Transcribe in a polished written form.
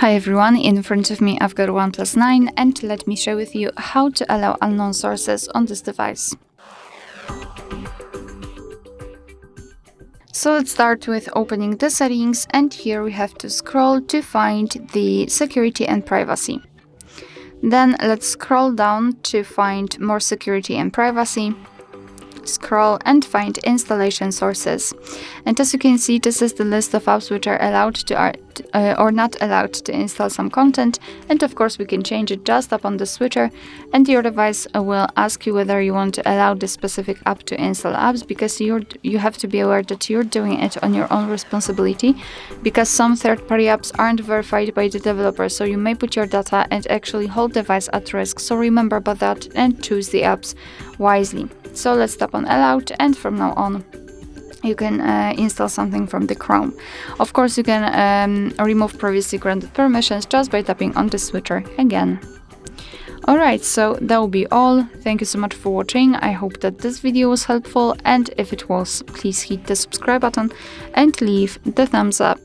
Hi everyone, in front of me I've got OnePlus 9 and let me share with you how to allow unknown sources on this device. So let's start with opening the settings, and here we have to scroll to find the security and privacy. Then let's scroll down to find more security and privacy. Scroll and find installation sources, and as you can see, this is the list of apps which are allowed to or not allowed to install some content, and of course we can change it just upon the switcher, and your device will ask you whether you want to allow this specific app to install apps, because you have to be aware that you're doing it on your own responsibility, because some third-party apps aren't verified by the developer, so you may put your data and actually hold the device at risk. So remember about that and choose the apps wisely. So let's tap on allowed, and from now on you can install something from the Chrome. Of course you can remove previously granted permissions just by tapping on the switcher again. Alright, so that will be all. Thank you so much for watching. I hope that this video was helpful, and if it was, please hit the subscribe button and leave the thumbs up.